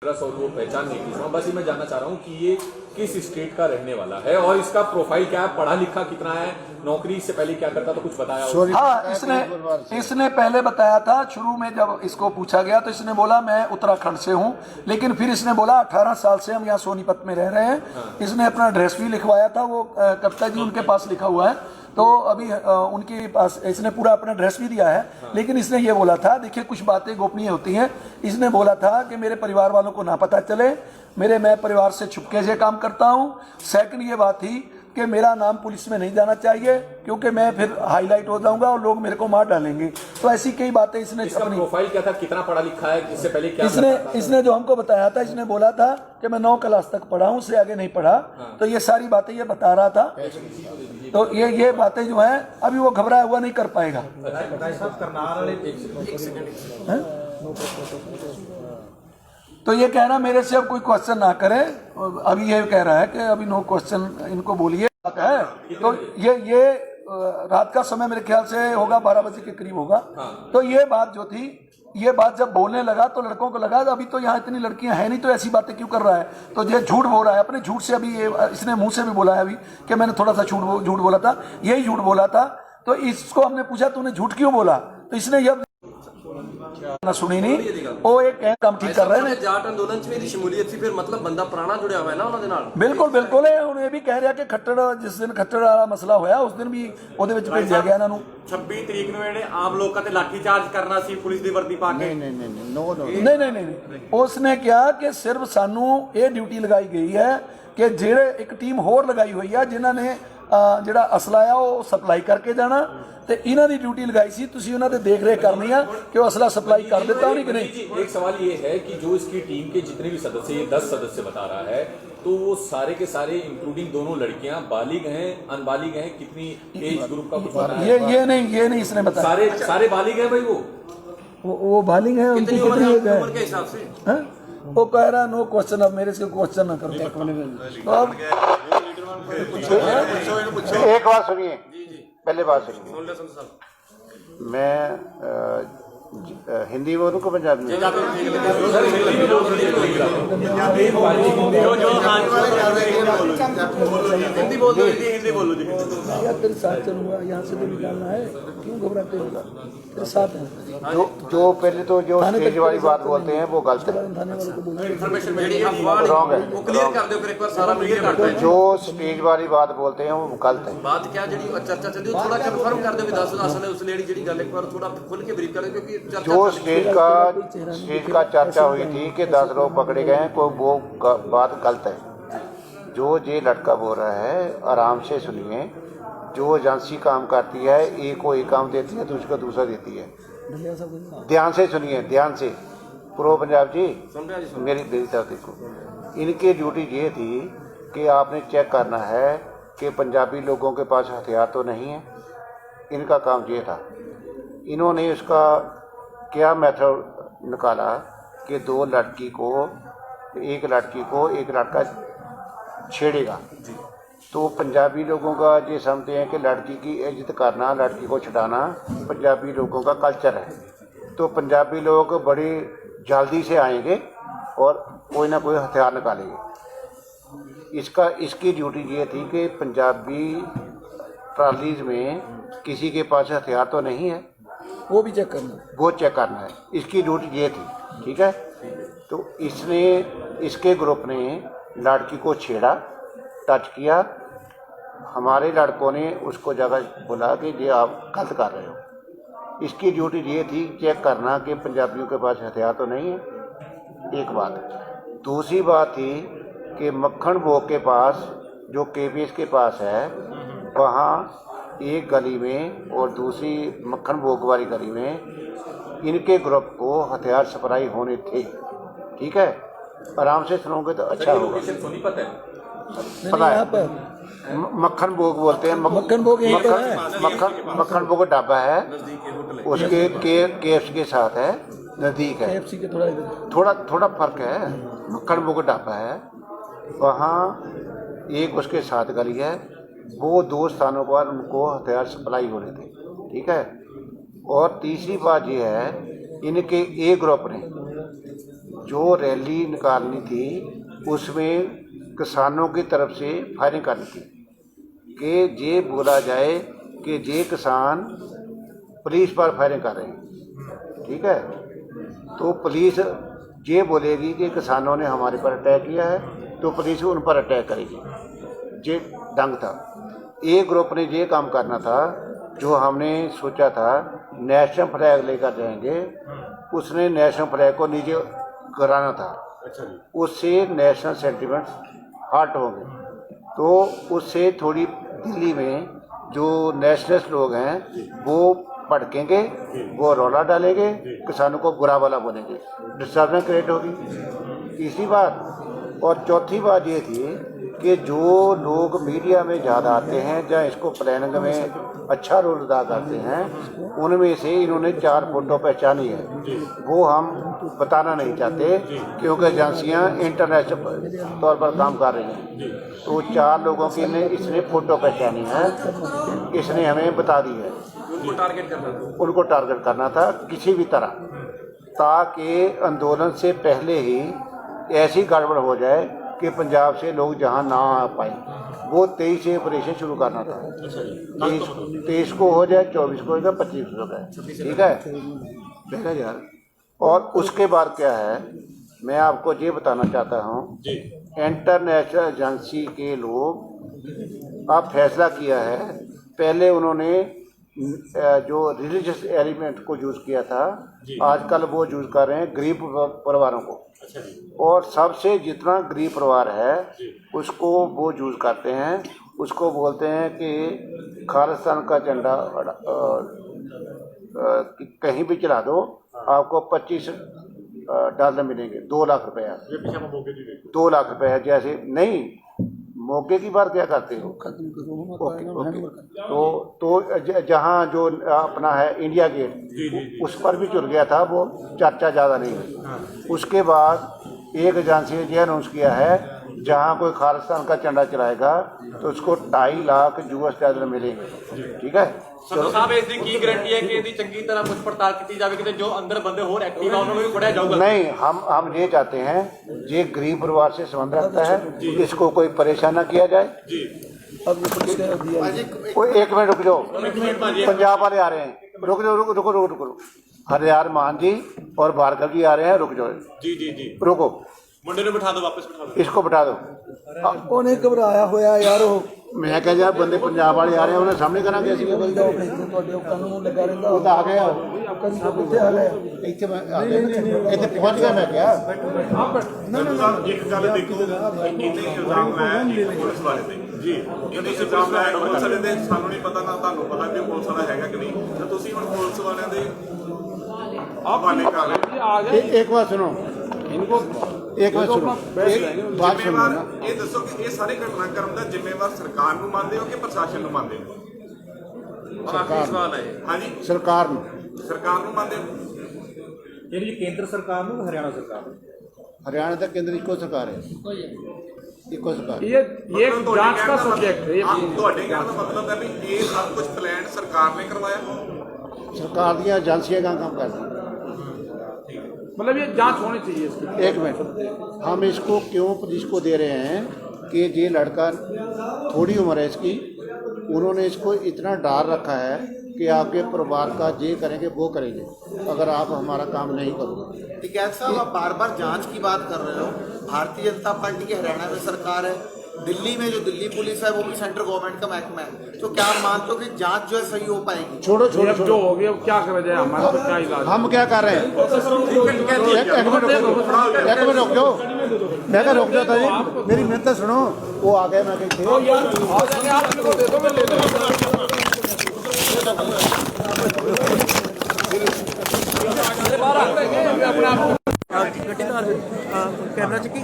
और वो पहचान नहीं की, बस ये मैं जानना चाह रहा हूँ कि ये किस स्टेट का रहने वाला है और इसका प्रोफाइल क्या है, पढ़ा लिखा कितना है, नौकरी से पहले क्या करता, तो कुछ बताया हो? हाँ, इसने पहले बताया था। शुरू में जब इसको पूछा गया तो इसने बोला मैं उत्तराखंड से हूँ, लेकिन फिर इसने बोला 18 साल से हम यहाँ सोनीपत में रह रहे हैं। हाँ। इसने अपना एड्रेस भी लिखवाया था, वो कविता जी उनके पास लिखा हुआ है, तो अभी उनके पास इसने पूरा अपना एड्रेस भी दिया है। हाँ। लेकिन इसने ये बोला था, देखिए कुछ बातें गोपनीय होती हैं, इसने बोला था कि मेरे परिवार वालों को ना पता चले, मैं परिवार से छुपके से काम करता हूँ। सेकंड ये बात थी कि मेरा नाम पुलिस में नहीं जाना चाहिए क्योंकि मैं फिर हाईलाइट हो जाऊंगा और लोग मेरे को मार डालेंगे। तो ऐसी कई बातें इसने अपनी प्रोफाइल क्या था, कितना पढ़ा लिखा है, इससे पहले क्या इसने जो हमको बताया था, इसने बोला था कि मैं 9 क्लास तक पढ़ा हूँ, उससे आगे नहीं पढ़ा। हाँ। तो ये सारी बातें ये बता रहा था। तो ये बातें जो है अभी वो घबराया हुआ नहीं कर पाएगा। तो ये कह रहा मेरे से अब कोई क्वेश्चन ना करे, अभी ये कह रहा है कि अभी नो क्वेश्चन इनको बोलिए है। तो ये रात का समय मेरे ख्याल से होगा 12 बजे के करीब होगा। हाँ। तो ये बात जो थी, ये बात जब बोलने लगा तो लड़कों को लगा अभी तो यहाँ इतनी लड़कियां हैं नहीं, तो ऐसी बातें क्यों कर रहा है। तो ये झूठ बोल रहा है, अपने झूठ से अभी इसने मुंह से भी बोला है अभी कि मैंने थोड़ा सा झूठ बोला था, यही झूठ बोला था। तो इसको हमने पूछा तूने झूठ क्यों बोला, तो इसने यह ना सुनी नहीं। वो एक काम ठीक कर रहे हैं जाट अंदोलन च मेरी शमूलियत सी, फिर मतलब बंदा पुराना जुड़िया हुआ है ना उन्होंने नाल। बिल्कुल है। उन्हें भी कह रहा कि खट्टर जिस दिन खट्टर वाला मसला होया उस दिन भी ਉਹਦੇ ਵਿੱਚ ਭੇਜਿਆ ਗਿਆ ਇਹਨਾਂ ਨੂੰ। 26 ਤਰੀਕ ਨੂੰ ਇਹਨੇ ਆਮ ਲੋਕਾਂ ਤੇ ਲਾਠੀ ਚਾਰਜ ਕਰਨਾ ਸੀ ਪੁਲਿਸ ਦੀ ਵਰਦੀ ਪਾ ਕੇ। नहीं। उसने क्या कि सिर्फ सानू ये ड्यूटी लगाई गई है कि ਜਿਹੜੇ ਇੱਕ ਟੀਮ ਹੋਰ ਲਗਾਈ ਹੋਈ ਹੈ ਜਿਨ੍ਹਾਂ ਨੇ ਜਿਹੜਾ ਅਸਲਾ ਆ ਉਹ ਸਪਲਾਈ ਕਰਕੇ ਜਾਣਾ, ਤੇ ਇਹਨਾਂ ਦੀ ड्यूटी लगाई सी ਤੁਸੀਂ ਉਹਨਾਂ ਦੇ देख रेख करनी है कि वो असला सप्लाई कर देता नहीं कि नहीं। एक सवाल ये है कि जो इसकी टीम के जितने भी सदस्य, ये 10 सदस्य बता रहा है, तो वो सारे के सारे इंक्लूडिंग दोनों लड़कियां बालिग हैं, अनबालिग हैं, कितनी एज ग्रुप का कुछ पता है? ये नहीं इसने बताया। सारे बालिग हैं भाई, वो बालिग हैं, उनकी कितनी एज है उम्र के हिसाब से। वो कह रहा नो क्वेश्चन, अब मेरे से क्वेश्चन ना करो। एक बात सुनिए, पहले बात सुनिए, मैं हिंदी बोलूँ को पंजाबी में? हिंदी बोलो जी। यार तेरे साथ चलूंगा, यहाँ से तो निकालना है, क्यों घबराते हो? तेरे साथ है। जो पहले तो जो स्टेज वाली बात बोलते हैं वो गलत है, रॉन्ग है। जो स्टेज वाली बात बोलते हैं वो गलत है। बात क्या जी चर्चा चलती है, थोड़ा कंफर्म कर दो भी 10 असल उस लेडी जी गल एक बार थोड़ा खुल के ब्रीफ कर दो, क्योंकि जो स्टेज का चर्चा हुई थी कि 10 लोग पकड़े गए हैं, कोई वो बात गलत है। जो ये लड़का बोल रहा है, आराम से सुनिए, जो एजेंसी काम करती है, एक को एक काम देती है, दूसरे को दूसरा देती है। ध्यान से सुनिए, ध्यान से। प्रो पंजाब जी मेरी तरफ देखो, इनकी ड्यूटी ये थी कि आपने चेक करना है कि पंजाबी लोगों के पास हथियार तो नहीं है। इनका काम ये था। इन्होंने उसका क्या मेथड निकाला कि एक लड़की को एक लड़का छेड़ेगा, तो पंजाबी लोगों का ये समझते हैं कि लड़की की इज्जत करना, लड़की को छुड़ाना पंजाबी लोगों का कल्चर है। तो पंजाबी लोग बड़ी जल्दी से आएंगे और कोई ना कोई हथियार निकालेंगे। इसकी ड्यूटी ये थी कि पंजाबी ट्रालीज में किसी के पास हथियार तो नहीं है, वो भी चेक करना है। इसकी ड्यूटी ये थी, ठीक है। तो इसके ग्रुप ने लड़की को छेड़ा, टच किया। हमारे लड़कों ने उसको जगह बोला कि ये आप गलत कर रहे हो। इसकी ड्यूटी ये थी चेक करना कि पंजाबियों के पास हथियार तो नहीं है, एक बात। दूसरी बात थी कि मक्खन भोग के पास, जो KPS के पास है, वहाँ एक गली में और दूसरी मक्खन भोग वाली गली में इनके ग्रुप को हथियार सप्लाई होने थे, ठीक है। आराम से सुनोगे तो अच्छा होगा। सोनीपत है, पता है, मक्खन भोग बोलते हैं। मक्खन भोग ढाबा है, उसके KFC के साथ है, नज़दीक है। KFC के थोड़ा फर्क है। मक्खन भोग ढाबा है, वहाँ एक उसके साथ गली है, वो 2 स्थानों पर उनको हथियार सप्लाई हो रहे थे, ठीक है। और तीसरी बात यह है, इनके ए ग्रुप ने जो रैली निकालनी थी उसमें किसानों की तरफ से फायरिंग करनी थी कि ये बोला जाए कि ये किसान पुलिस पर फायरिंग कर रहे हैं, ठीक है। तो पुलिस ये बोलेगी कि किसानों ने हमारे पर अटैक किया है तो पुलिस उन पर अटैक करेगी। ये ढंग था। एक ग्रुप ने ये काम करना था जो हमने सोचा था नेशनल फ्लैग लेकर जाएंगे, उसने नेशनल फ्लैग को नीचे कराना था। उससे नेशनल सेंटिमेंट्स हर्ट होंगे। तो उससे थोड़ी दिल्ली में जो नेशनलिस्ट लोग हैं वो भड़केंगे, वो रौला डालेंगे, किसानों को बुरा भला बोलेंगे, डिस्टर्बेंस क्रिएट होगी। तीसरी बात और चौथी बात ये थी कि जो लोग मीडिया में ज़्यादा आते हैं या इसको प्लानिंग में अच्छा रोल अदा करते हैं, उनमें से इन्होंने 4 फोटो पहचानी है। वो हम बताना नहीं चाहते क्योंकि एजेंसियाँ इंटरनेशनल तौर पर काम कर रही हैं। तो 4 लोगों की इसने फ़ोटो पहचानी है, इसने हमें बता दी है। उनको टारगेट करना था किसी भी तरह, ताकि आंदोलन से पहले ही ऐसी गड़बड़ हो जाए कि पंजाब से लोग जहां ना आ पाए। वो 23 से ऑपरेशन शुरू करना था। 23 को हो जाए, 24 को हो जाए, 25 को हो जाए, ठीक है। देखा यार। और उसके बाद क्या है, मैं आपको ये बताना चाहता हूँ, इंटरनेशनल एजेंसी के लोग अब फैसला किया है। पहले उन्होंने जो रिलीजियस एलिमेंट को यूज़ किया था, आजकल वो यूज़ कर रहे हैं गरीब परिवारों को। और सबसे जितना गरीब परिवार है उसको वो यूज़ करते हैं, उसको बोलते हैं कि खालिस्तान का झंडा कहीं भी चला दो, आपको $25 मिलेंगे, 2 लाख रुपया। 2 लाख रुपया जैसे नहीं, मौके की बात क्या करते हो। ओके। तो जहाँ जो अपना है इंडिया गेट, उस पर भी चुर गया था, वो चर्चा ज़्यादा नहीं हुई। उसके बाद एक एजेंसी ने यह अनाउंस किया है, जहाँ कोई खालिस्तान का झंडा चलाएगा तो उसको $2.5 लाख US मिलेंगे, ठीक है। ਸੰਧੂ ਸਾਹਿਬ ਇਸ ਦੀ ਕੀ ਗਾਰੰਟੀ ਹੈ ਕਿ ਇਹਦੀ ਚੰਗੀ ਤਰ੍ਹਾਂ ਪੁੱਛ ਪੜਤਾਲ ਕੀਤੀ ਜਾਵੇ ਕਿ ਜੋ ਅੰਦਰ ਬੰਦੇ ਹੋਰ ਐਕਟਿਵ ਆ ਉਹਨਾਂ ਨੂੰ ਵੀ ਫੜਿਆ जाऊगा। नहीं, हम ये चाहते हैं ये गरीब परिवार से संबंध रखता है, इसको कोई परेशान न किया जाए। एक मिनट रुक जाओ, पंजाब वाले आ रहे हैं, रुक जाओ, रुको। हरियार मान जी और भार्गव जी आ रहे हैं, रुक जाओ। जी रुको, मुंडे ਨੂੰ ਬਿਠਾ ਦਿਓ, ਵਾਪਸ ਬਿਠਾ ਦਿਓ, इसको बिठा दो। ਉਹਨੇ ਘਬਰਾਇਆ ਹੋਇਆ ਯਾਰ। ਉਹ मैं कह यार बंदे पंजाब वाले आ रहे हैं, उन्हें सामने करांगे ਅਸੀਂ। ਤੁਹਾਡੇ ਕਾਨੂੰਨ ਲੱਗਾ ਰਹਿੰਦਾ। ਉਹ ਤਾਂ ਆ ਗਿਆ, ਕਿੱਥੇ ਆ ਗਿਆ? ਇੱਥੇ ਮੈਂ ਆ ਗਿਆ, ਇੱਥੇ ਪਹੁੰਚ ਗਿਆ। ਮੈਂ ਕਿਹਾ ਇੱਕ ਗੱਲ ਦੇਖੋ, ਕਿੰਨੇ ਇਲਜ਼ਾਮ ਲਾਇਆ ਪੁਲਿਸ ਵਾਲੇ ਤੇ ਜੀ, ਇਹ ਤੁਸੀਂ ਇਲਜ਼ਾਮ ਲਾਇਆ ਪੁਲਿਸ ਵਾਲੇ ਤੇ, ਸਾਨੂੰ ਨਹੀਂ ਪਤਾ ਨਾ ਤੁਹਾਨੂੰ ਪਤਾ ਕਿ ਪੁਲਿਸ ਵਾਲਾ ਹੈਗਾ ਕਿ ਨਹੀਂ। ਤੇ ਤੁਸੀਂ ਹੁਣ ਪੁਲਿਸ ਵਾਲਿਆਂ ਦੇ ਹਵਾਲੇ ਕਰ ਰਹੇ। एक बात सुनो, इनको एक बात सुनो, एक बात सुनो ना। ਇਹ ਦੱਸੋ ਕਿ ਇਹ ਸਾਰੇ ਘਟਨਾਕ੍ਰਮ ਦਾ ਜ਼ਿੰਮੇਵਾਰ ਸਰਕਾਰ ਨੂੰ ਮੰਨਦੇ ਹੋ ਕਿ ਪ੍ਰਸ਼ਾਸਨ ਨੂੰ ਮੰਨਦੇ ਹੋ? ਔਰ ਆਖਰੀ ਸਵਾਲ ਹੈ ਹਾਂਜੀ, सरकार ਨੂੰ ਸਰਕਾਰ ਨੂੰ ਮੰਨਦੇ ਹੋ? यानी ये केंद्र सरकार में हरियाणा सरकार में? हरियाणा तक केंद्र इको सरकार है, इको सरकार। ये जांच का सब्जेक्ट है। ਤੁਹਾਡੇ ਕਹਿਣ ਦਾ ਮਤਲਬ ਹੈ ਵੀ ਇਹ ਸਭ ਕੁਝ ਪਲਾਨ ਸਰਕਾਰ ਨੇ ਕਰਵਾਇਆ? सरकार दी एजेंसियां का काम करती हैं। मतलब ये जांच होनी चाहिए इसकी। एक मिनट, हम इसको क्यों पुलिस को दे रहे हैं कि ये लड़का थोड़ी उम्र है इसकी, उन्होंने इसको इतना डर रखा है कि आपके परिवार का ये करेंगे वो करेंगे अगर आप हमारा काम नहीं करोगे। टिकैत साहब, आप बार बार जांच की बात कर रहे हो। भारतीय जनता पार्टी की हरियाणा में सरकार है, दिल्ली में जो दिल्ली पुलिस है वो भी सेंट्रल गवर्नमेंट का महकमा है। तो क्या आप मानते हो कि जांच जो है सही हो पाएगी? छोड़ो जो हो गया क्या करा जाए, हमारा तो क्या इलाज। हम क्या कर रहे हैं? एक मिनट रुक जाओ, मैं क्या रुक जाता जी, मेरी मिन्नत सुनो। वो आ गए, मैं कहीं कैमरा चकी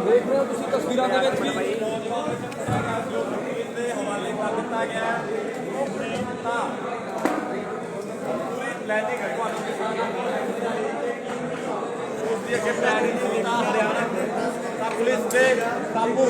ਦੇਖ ਰਹੇ ਹੋ ਤੁਸੀਂ ਤਸਵੀਰਾਂ ਦੇ ਵਿੱਚ ਵੀ ਹਵਾਲੇ ਕਰ ਦਿੱਤਾ ਗਿਆ ਹੈ। ਪਲੈਨਿੰਗ ਹੈ ਤੁਹਾਨੂੰ ਉਸ ਦੀ ਅੱਗੇ ਪਲੈਨਿੰਗ ਹਰਿਆਣਾ ਪੁਲਿਸ ਦੇ ਕਾਬੂ